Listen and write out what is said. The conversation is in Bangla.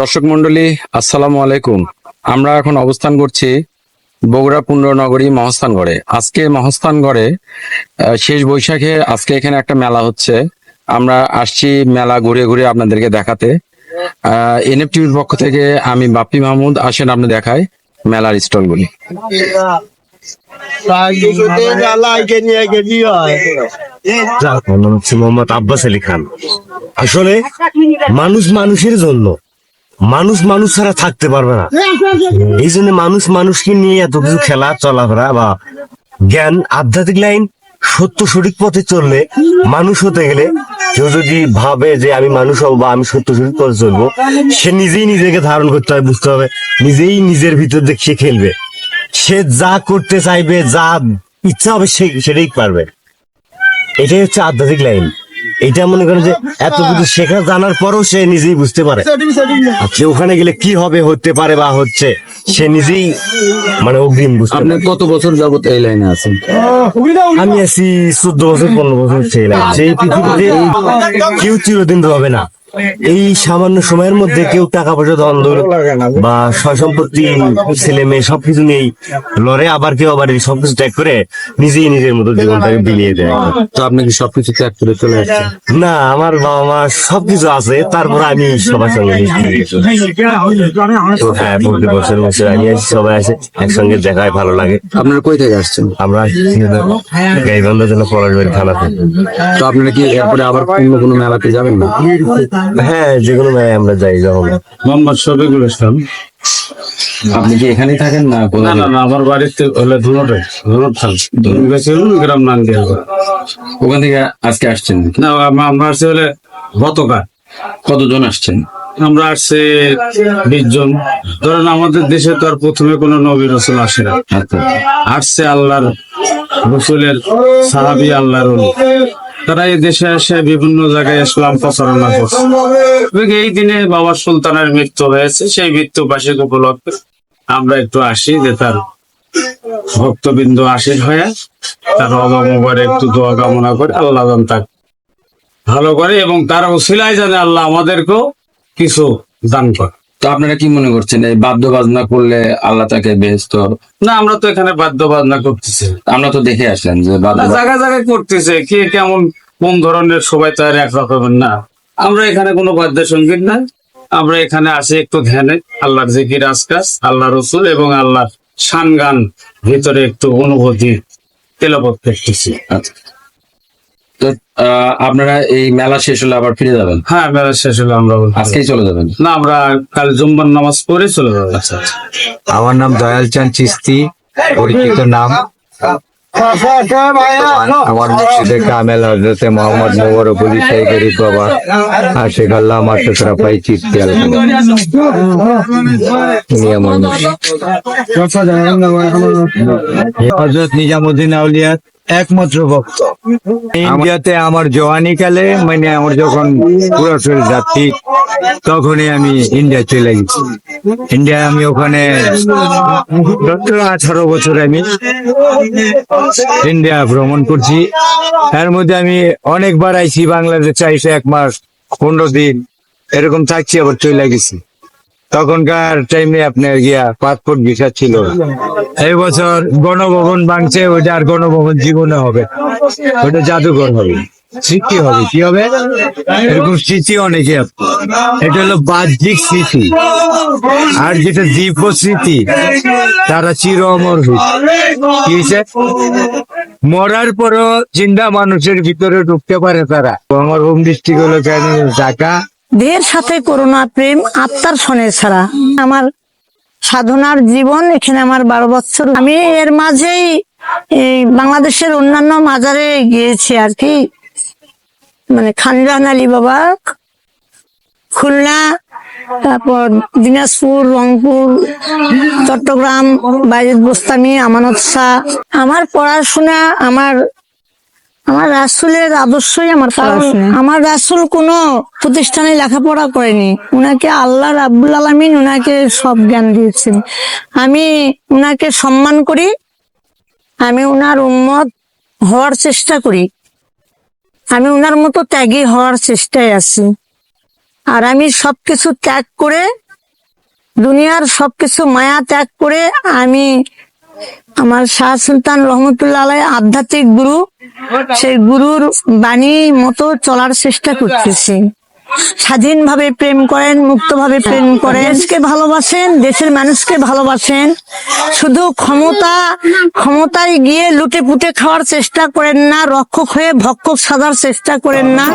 দর্শক মন্ডলী, আসসালামু আলাইকুম। আমরা এখন অবস্থান করছি বগুড়া পুণ্যনগরী মহাস্থানগড়ে। আজকে মহাস্থানগড়ে শেষ বৈশাখে আজকে এখানে একটা মেলা হচ্ছে। আমরা আসছি মেলা ঘুরে ঘুরে আপনাদেরকে দেখাতে। এনএফটিভির পক্ষ থেকে আমি বাপ্পি মাহমুদ। আসেন আপনি দেখায় মেলার স্টলগুলি। মোহাম্মদ আব্বাস আলী খান। আসলে মানুষ মানুষের জন্য, মানুষ মানুষ ছাড়া থাকতে পারবে না। এই জন্য মানুষ মানুষকে নিয়ে এত কিছু খেলা চলাফেরা বা জ্ঞান আধ্যাত্মিক লাইন সত্য সঠিক পথে চললে, মানুষ হতে গেলে কেউ যদি ভাবে যে আমি মানুষ হবো বা আমি সত্য সঠিক পথে চলবো, সে নিজেই নিজেকে ধারণ করতে হবে, বুঝতে হবে, নিজেই নিজের ভিতর দিয়ে সে খেলবে। সে যা করতে চাইবে, যা ইচ্ছা হবে সেটাই পারবে। এটাই হচ্ছে আধ্যাত্মিক লাইন। এটা মনে করেন যে এত কিছু শেখা জানার পরও সে নিজেই বুঝতে পারে যে ওখানে গেলে কি হবে, হতে পারে বা হচ্ছে, সে নিজেই মানে অগ্রিম বুঝতে আপনি কত বছর যাবত এই লাইনে আছেন? আমি আছি 14 বছর 15 বছর সেই লাইন। সেই পৃথিবীতে কেউ চিরদিন হবে না। এই সামান্য সময়ের মধ্যে কেউ টাকা পয়সা ধন বা সয় সম্পত্তি, ছেলে মেয়ে সবকিছু নেই লড়ে, আবার কেউ আবার সবকিছু ত্যাগ করে নিজেই নিজের মতো জীবনটাকে বিলিয়ে দেয়। তো আপনি কি সবকিছু ত্যাগ করে চলে আসছেন? না, আমার বাবা মা সবকিছু আছে, তারপর আমি সবার সঙ্গে হ্যাঁ, প্রতি বছর বছর আমি সবাই আসে, একসঙ্গে দেখায়, ভালো লাগে। আপনারা কই থেকে আসছেন? আমরা গাইবান্ধা জেলা পলাশবাড়ি থানা থেকে। তো আপনারা কি এরপরে আবার অন্য কোনো মেলাতে যাবেন না? হ্যাঁ, যেকোনো মেলায় আমরা যাই যখন। মোহাম্মদ শফিকুল ইসলাম। আপনি কি এখানেই থাকেন না? না না না, আমার বাড়িতে হলে গ্রাম নান্দিয়া। ওখান থেকে আজকে আসছেন? না, আমরা আসছি হলে গতকাল। কতজন আসছেন? আমরা আসছি 20 জন। ধরেন আমাদের দেশে তো আর প্রথমে কোনো নবী রসুল আসে না। আচ্ছা, আসছে আল্লাহর রসুলের সাহাবী, আল্লাহর ওলি। তারা এই দেশে এসে বিভিন্ন জায়গায় ইসলাম প্রচারণা করছে। এই দিনে বাবা সুলতানের মৃত্যু হয়েছে, সেই মৃত্যু বার্ষিক উপলক্ষে আমরা একটু আসি, যে তার ভক্তবৃন্দ আসে হয়ে তার অবমবারে একটু দোয়া কামনা করে, আল্লাহ যেন তাকে ভালো করে এবং তার ওসিলায় জানে আল্লাহ আমাদেরকেও কিছু দান করে। তো আপনারা কি মনে করছেন এই বাদ্য বাজনা করলে আল্লাহ তাকে বেহেশত? না, আমরা তো এখানে বাদ্য বাজনা করতেছি, আমরা তো দেখে আসলেন যে জায়গায় জায়গায় করতেছে। কে কেমন কোন ধরনের, সবাই তো আর এক রকমের না। আমরা এখানে কোনো বাদ্য সঙ্গীত নাই, আমরা এখানে আসি একটু ধ্যানে, আল্লাহর জিকির, আজকাজ, আল্লাহ রসুল এবং আল্লাহর শান গান ভিতরে একটু অনুভূতি তেলাওয়াত করতেছি। আচ্ছা, তো আপনারা এই মেলা শেষ হলে আবার ফিরে যাবেন? হ্যাঁ, মেলা শেষ হলে আমরা আজকেই চলে যাবেন? না, আমরা কাল জুম্মার নামাজ পড়ে চলে যাবো। আচ্ছা, আমার নাম দয়াল চাঁদ চিস্তি, পরিচিত নাম। আমার মুর্শিদে কামেল হজরতে মোহাম্মদ মুবারকুল শেখেরি বাবা আশিক আল্লাহ মাসরা পাই চিস্তি হজরত নিজামুদ্দিন আউলিয়া একমাত্র ভক্ত। ইন্ডিয়াতে আমার জওয়ানি কালে, মানে আমার যখন পুরো শরীর যাত্রী, তখনই আমি ইন্ডিয়া চলে গেছি। ইন্ডিয়া আমি ওখানে 18 বছর আমি ইন্ডিয়া ভ্রমণ করছি। এর মধ্যে আমি অনেকবার আইছি, বাংলাদেশে আইসে 1 মাস 15 দিন এরকম থাকছি, আবার চলে গেছি। তখনকার টাইমে আপনার গিয়া পাসপোর্ট ভিসা ছিল। এই বছর গণভবন ভাঙছে, ওইটা আর গণভবন জীবনে হবে, ওইটা জাদুঘর হবে, স্মৃতি হবে। কি হবে? এরকম স্মৃতি অনেকে, এটা হলো বাহ্যিক স্মৃতি। আর যেটা দিব্য স্মৃতি, তারা চির অমর হয়েছে। মরার পরও জিন্দা মানুষের ভিতরে ঢুকতে পারে তারা। আমার হোম ডিস্ট্রিক্ট হলো ঢাকা। দেহের সাথে করোনা প্রেম, আত্মার সনে ছাড়া। আমার সাধনার জীবন এখানে আমার 12 বছর। আমি এর মাঝেই এই বাংলাদেশের অন্যান্য মাজারে গিয়েছি আর কি, মানে খানজাহান আলী বাবা, খুলনা, তারপর দিনাজপুর, রংপুর, চট্টগ্রাম, বাইজিদ বোস্তামি, আমানত শাহ। আমার পড়াশোনা, আমার রাসূলের আদর্শই আমার পড়াশোনা। আমার রাসূল কোনো প্রতিষ্ঠানে লেখাপড়া করেনি, উনাকে আল্লাহ রাব্বুল আলামিন উনাকে সব জ্ঞান দিয়েছেন। আমি উনাকে সম্মান করি, আমি উনার উম্মত হওয়ার চেষ্টা করি, আমি উনার মতো ত্যাগী হওয়ার চেষ্টায় আছি। আর আমি সবকিছু ত্যাগ করে দুনিয়ার সবকিছু মায়া ত্যাগ করে আমি আমার শাহ সুলতান রহমতুল্লাহ আলাই আধ্যাত্মিক গুরু, সেই গুরুর বাণী মতো চলার চেষ্টা করতেছি। স্বাধীনভাবে প্রেম করেন, মুক্তভাবে প্রেম করেন, দেশকে ভালোবাসেন, দেশের মানুষকে ভালোবাসেন। শুধু ক্ষমতায় গিয়ে লুটে পুটে খাওয়ার চেষ্টা করেন না, রক্ষক হয়ে ভক্ষক সাজার চেষ্টা করেন না।